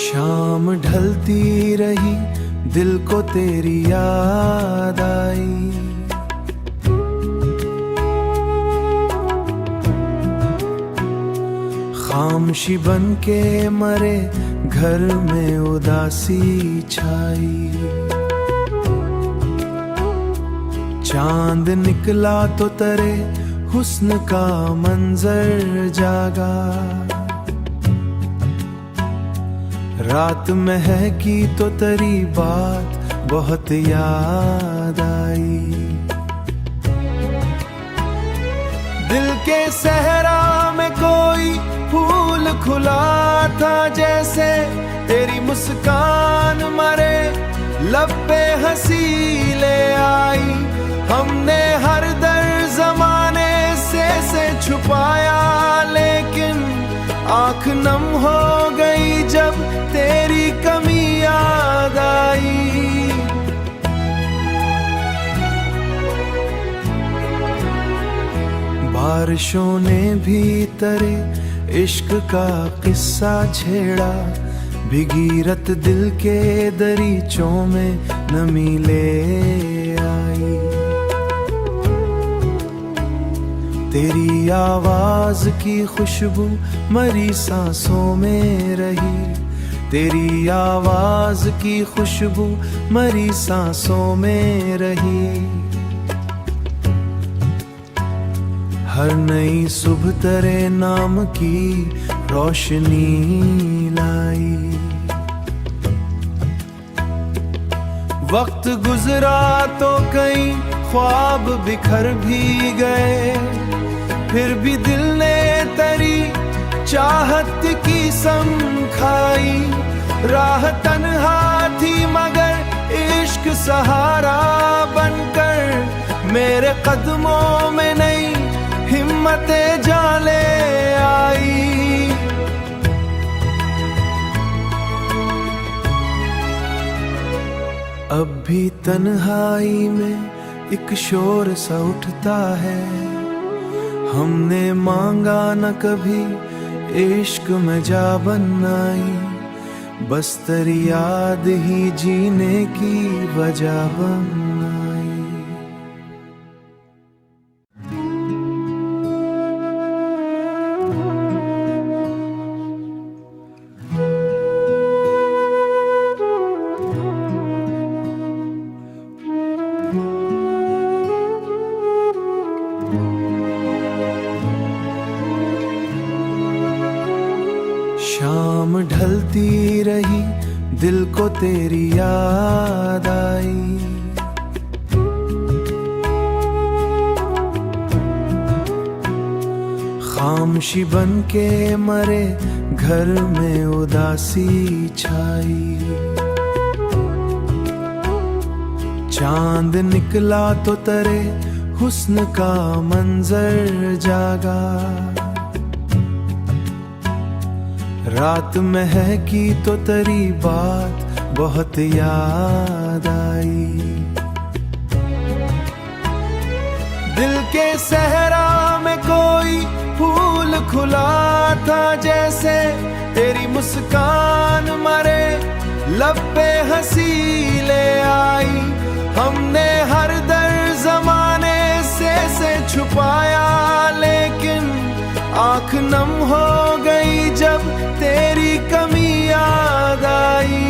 शाम ढलती रही, दिल को तेरी याद आई। खामोशी बन के मरे, घर में उदासी छाई। चांद निकला तो तेरे हुस्न का मंजर जागा। रात महकी तो तेरी बात बहुत याद आई। दिल के सहरा में कोई फूल खुला था, जैसे तेरी मुस्कान मरे लब पे हंसी ले आई। हमने हर दर जमाने से छुपाया, लेकिन आँख नम हो गई जब तेरी कमी याद आई। बारिशों ने भी तेरे इश्क का किस्सा छेड़ा। भीगी रत दिल के दरीचों में नमी ले आई। तेरी आवाज की खुशबू मरी सांसों में रही। तेरी आवाज की खुशबू मरी सांसों में रही। हर नई सुबह तेरे नाम की रोशनी लाई। वक्त गुजरा तो कई ख्वाब बिखर भी गए, फिर भी दिल ने तेरी चाहत की सम खाई। राह तन्हा थी मगर इश्क सहारा बनकर मेरे कदमों में नई हिम्मतें जाले आई। अब भी तन्हाई में एक शोर सा उठता है। हमने मांगा न कभी इश्क में जा बनाई, बस तेरी याद ही जीने की वजह बनाई। शाम ढलती रही, दिल को तेरी याद आई। खामोशी बन के मरे, घर में उदासी छाई। चांद निकला तो तेरे हुस्न का मंजर जागा। रात महकी तो तेरी बात बहुत याद आई। दिल के सहरा में कोई फूल खुला था, जैसे तेरी मुस्कान मरे लब पे हंसी ले आई। हमने हर दर जमाने से छुपाया, लेकिन आँख नम हो गई जब तेरी कमी याद आई।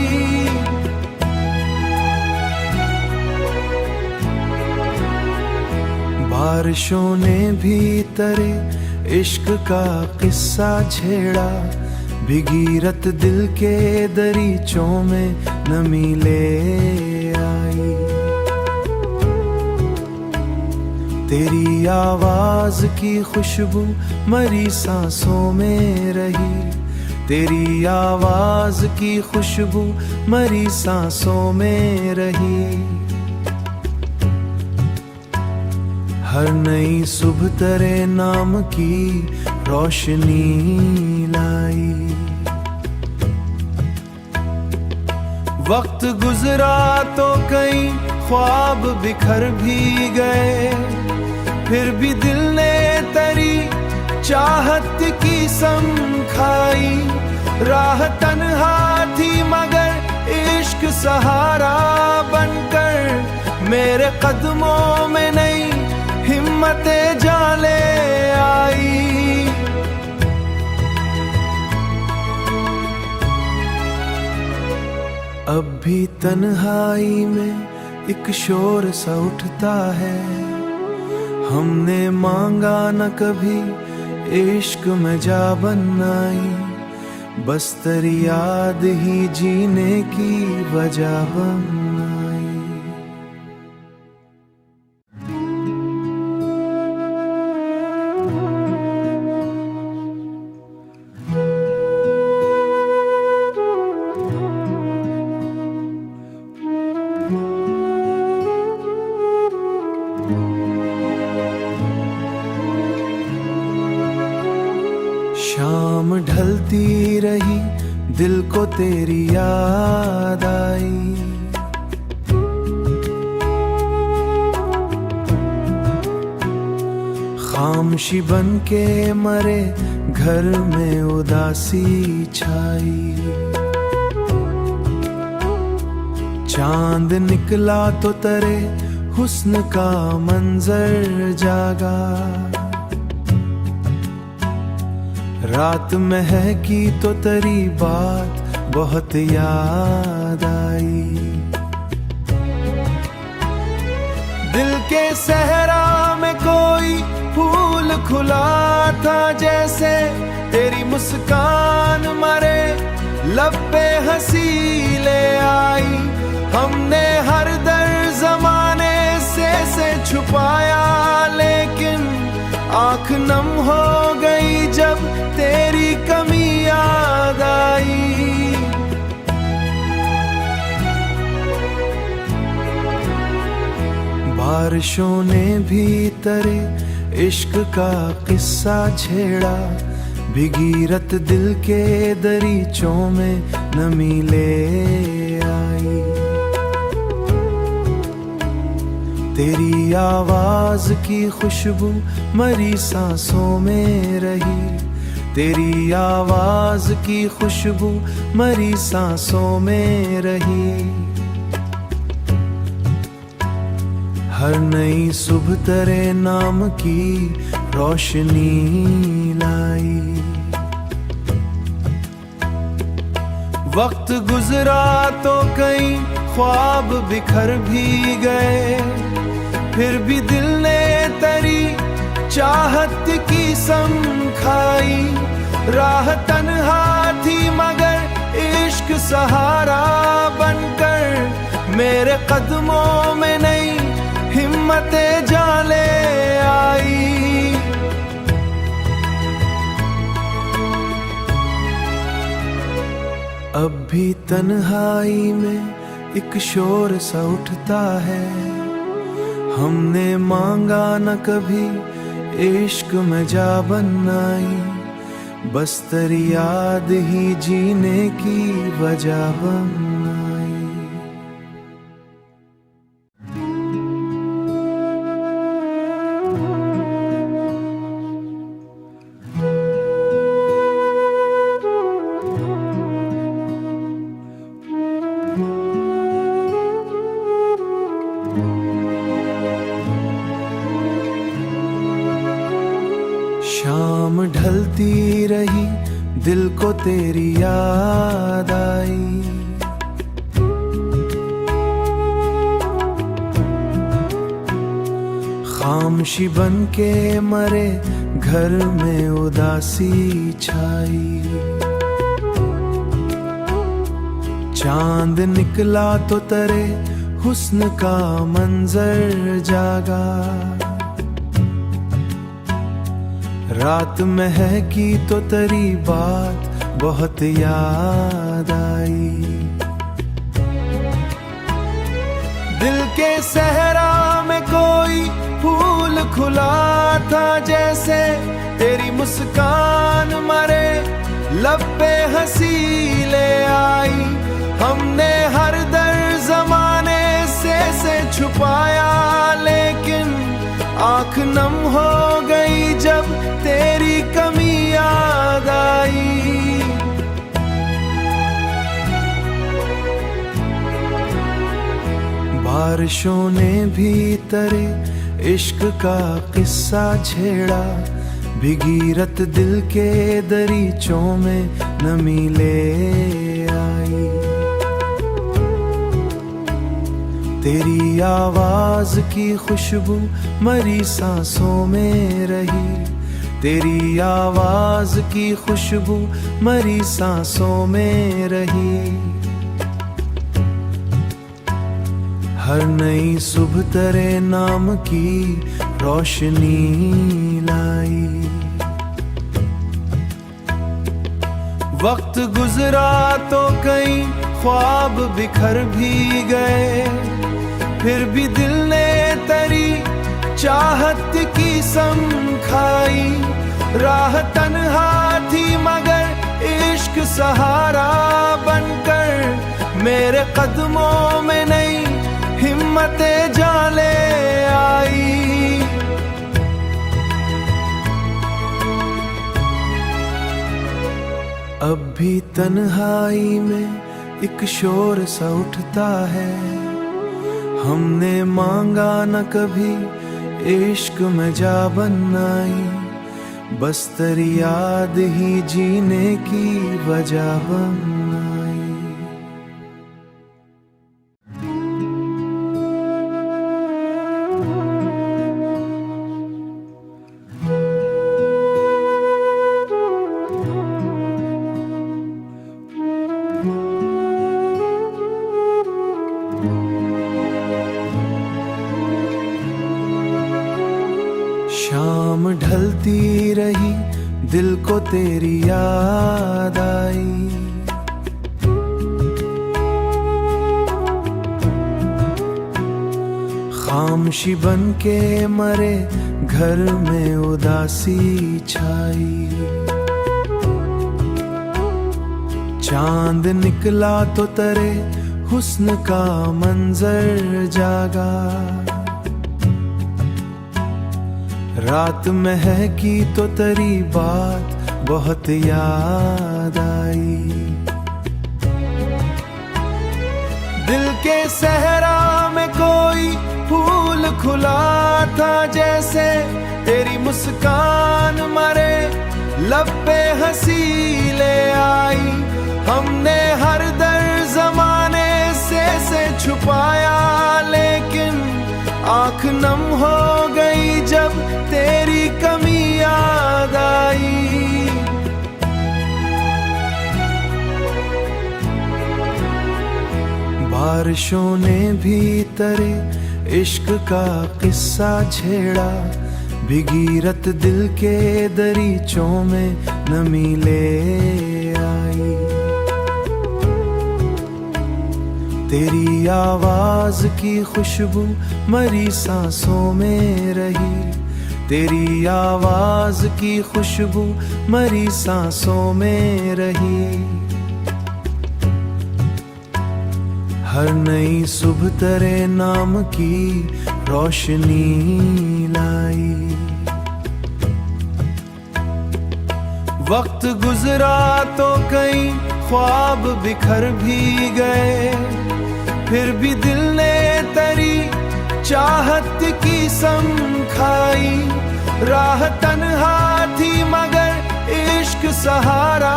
बारिशों ने भी तेरे इश्क का किस्सा छेड़ा। भीगी रत दिल के दरीचों में नमी ले आई। तेरी आवाज की खुशबू मरी सांसों में रही। तेरी आवाज की खुशबू मरी सांसों में रही। हर नई सुबह तेरे नाम की रोशनी लाई। वक्त गुजरा तो कई ख्वाब बिखर भी गए, फिर भी दिल ने तेरी चाहत की सम खाई। राह तन्हा थी मगर इश्क सहारा बनकर मेरे कदमों में नई हिम्मतें जाले आई। अब भी तन्हाई में एक शोर सा उठता है। हमने मांगा न कभी इश्क में जा बनाई, बस तेरी याद ही जीने की वजह बनाई। शाम ढलती रही, दिल को तेरी याद आई। खामोशी बन के मरे घर में उदासी छाई। चांद निकला तो तेरे हुस्न का मंजर जागा। रात महकी तो तेरी बात बहुत याद आई। दिल के सहरा में कोई फूल खुला था, जैसे तेरी मुस्कान मरे लब पे हंसी ले आई। हमने हर दर्द जमाने से छुपाया, लेकिन आँख नम हो गई जब तेरी कमी याद आई। बारिशों ने भी तेरे इश्क का किस्सा छेड़ा। भीगी रत दिल के दरीचों में नमी ले आई। तेरी आवाज की खुशबू मरी सांसों में रही। तेरी आवाज की खुशबू मरी सांसों में रही। हर नई सुबह तेरे नाम की रोशनी लाई। वक्त गुजरा तो कई ख्वाब बिखर भी गए, फिर भी दिल ने तेरी चाहत की सम खाई। राह तन्हा थी मगर इश्क सहारा बनकर मेरे कदमों में नई हिम्मतें जाले आई। अब भी तन्हाई में एक शोर सा उठता है। हमने मांगा न कभी इश्क में जा बनाई, बस तेरी याद ही जीने की वजह बनाई। शाम ढलती रही, दिल को तेरी याद आई। खामोशी बन के मरे घर में उदासी छाई। चांद निकला तो तेरे हुस्न का मंजर जागा। रात महकी तो तेरी बात बहुत याद आई। दिल के सहरा में कोई फूल खुला था, जैसे तेरी मुस्कान मरे लब पे हंसी ले आई। हमने हर दर्द जमाने से छुपाया, लेकिन आँख नम हो गई जब तेरी कमी बारिशों ने भी तेरे इश्क का किस्सा छेड़ा, भीगीरत दिल के दरीचों में नमी ले आई। तेरी आवाज की खुशबू मरी सांसों में रही, तेरी आवाज की खुशबू मरी सांसों में रही। हर नई सुबह तेरे नाम की रोशनी लाई। वक्त गुजरा तो कई ख्वाब बिखर भी गए, फिर भी दिल ने तेरी चाहत की सम खाई। राह तन्हा थी मगर इश्क सहारा बनकर मेरे कदमों में नई हिम्मतें जाले आई। अब भी तन्हाई में एक शोर सा उठता है, हमने मांगा न कभी इश्क में जा बनाई, बस तेरी याद ही जीने की वजह बनाई। शाम ढलती रही, दिल को तेरी याद आई। खामोशी बन के मरे घर में उदासी छाई। चांद निकला तो तेरे हुस्न का मंजर जागा। रात महकी तो तेरी बात बहुत याद आई। दिल के सहरा में कोई फूल खुला था जैसे, तेरी मुस्कान मरे लब पे हंसी ले आई। हमने हर दर जमाने से छुपाया, लेकिन आंख नम हो गई जब तेरी कमी याद आई। बारिशों ने भी तेरे इश्क का किस्सा छेड़ा, भीगीरत दिल के दरीचों में नमी ले आई। तेरी आवाज की खुशबू मरी सांसों में रही, तेरी आवाज की खुशबू मरी सांसों में रही। हर नई सुबह तेरे नाम की रोशनी लाई। वक्त गुजरा तो कई ख्वाब बिखर भी गए, फिर भी दिल ने तेरी चाहत की सम खाई। राह तन्हा थी मगर इश्क सहारा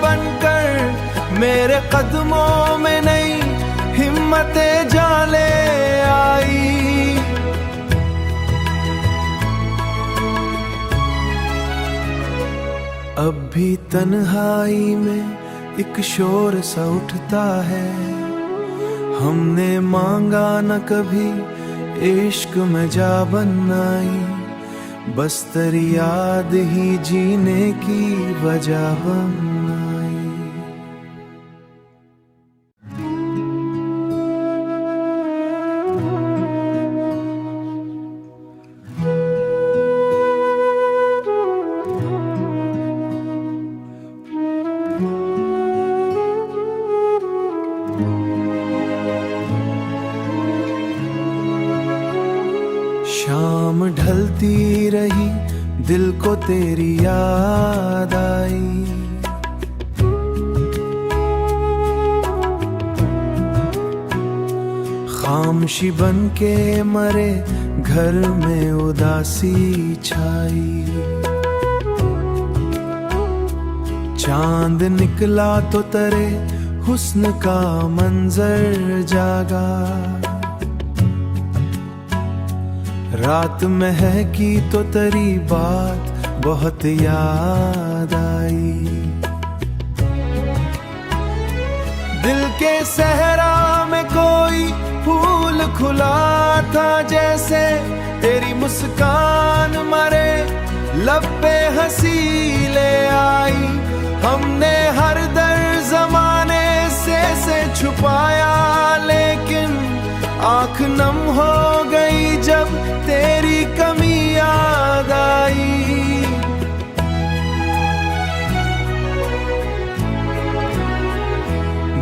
बनकर मेरे कदमों में नई हिम्मतें जाले आई। अब भी तन्हाई में एक शोर सा उठता है, हमने मांगा न कभी इश्क में जा बनाई, बस तेरी याद ही जीने की वजह बनाई। शाम ढलती रही, दिल को तेरी याद आई। खामोशी बन के मरे, घर में उदासी छाई। चांद निकला तो तरे, हुस्न का मंजर जागा। रात महकी तो तेरी बात बहुत याद आई। दिल के सहरा में कोई फूल खुला था जैसे, तेरी मुस्कान मरे लब पे हंसी ले आई। हमने हर दर्द जमाने से छुपाया, लेकिन आँख नम हो गई जब तेरी कमी याद आई।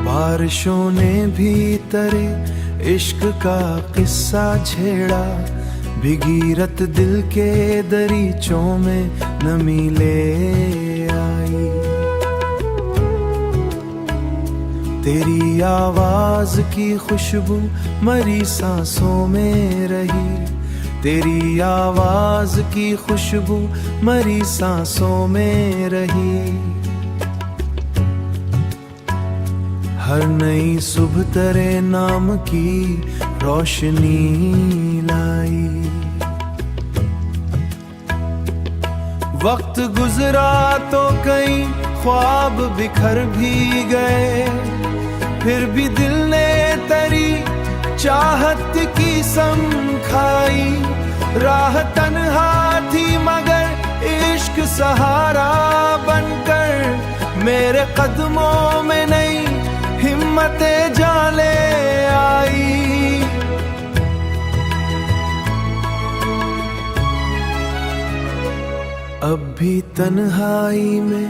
बारिशों ने भी तेरे इश्क का किस्सा छेड़ा, भीगी रत दिल के दरीचों में नमी ले आई। तेरी आवाज की खुशबू मरी सांसों में रही, तेरी आवाज की खुशबू मरी सांसों में रही। हर नई सुबह तेरे नाम की रोशनी लाई। वक्त गुजरा तो कई ख्वाब बिखर भी गए, फिर भी दिल ने तेरी चाहत की सम खाई। राह तन्हा थी मगर इश्क सहारा बनकर मेरे कदमों में नई हिम्मतें जाले आई। अब भी तन्हाई में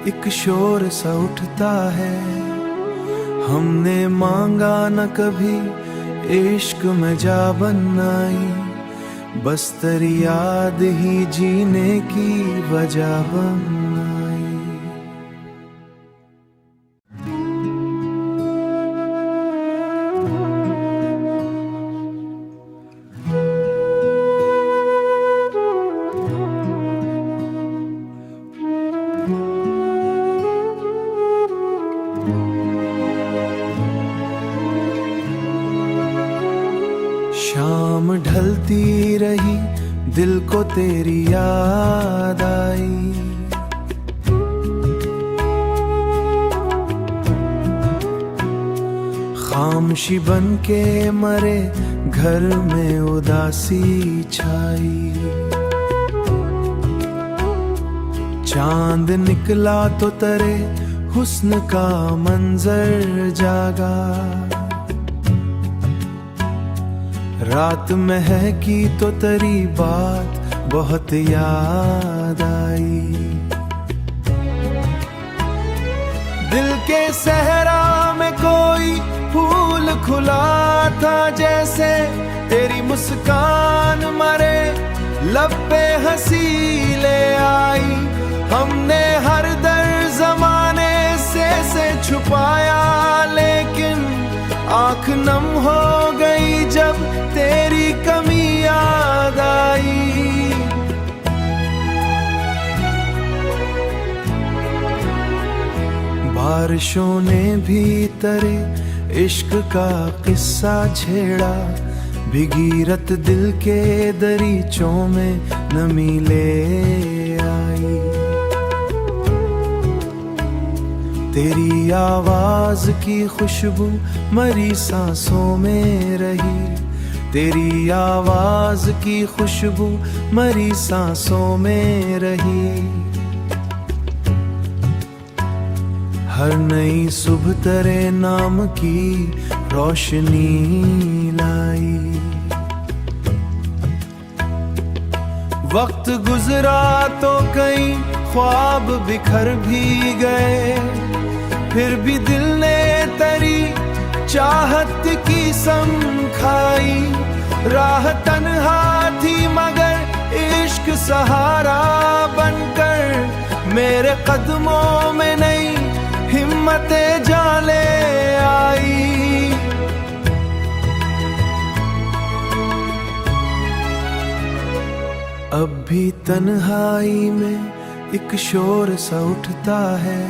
एक शोर सा उठता है, हमने मांगा न कभी इश्क में जा बनाई। बस तेरी याद ही जीने की वजह बनाई। शाम ढलती रही, दिल को तेरी याद आई। खामोशी बन के मरे, घर में उदासी छाई। चांद निकला तो तेरे हुस्न का मंजर जागा। रात महकी तो तेरी बात बहुत याद आई। दिल के सहरा में कोई फूल खुला था जैसे, तेरी मुस्कान मरे लब पे हंसी ले आई। हमने हर दर्द जमाने से छुपाया, लेकिन आँख नम हो गई जब तेरी कमी याद आई। बारिशों ने भी तेरे इश्क का किस्सा छेड़ा, भीगी रत दिल के दरीचों में नमी ले आई। तेरी आवाज की खुशबू मरी सांसों में रही, तेरी आवाज की खुशबू मरी सांसों में रही। हर नई सुबह तेरे नाम की रोशनी लाई। वक्त गुजरा तो कई ख्वाब बिखर भी गए, फिर भी दिल ने तेरी चाहत की सम खाई। राह तन्हा थी मगर इश्क सहारा बनकर मेरे कदमों में नई हिम्मतें जाले आई। कभी तन्हाई में एक शोर सा उठता है,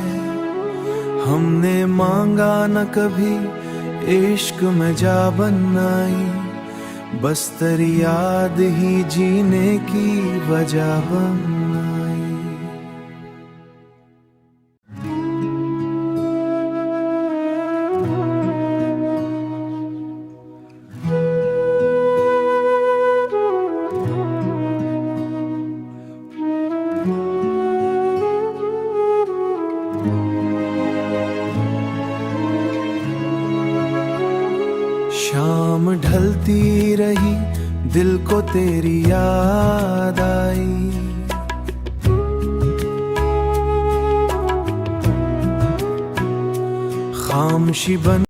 हमने मांगा न कभी इश्क में जा बनाई, बस तेरी याद ही जीने की वजह बनाई। शाम ढलती रही, दिल को तेरी याद आई, खामोशी बन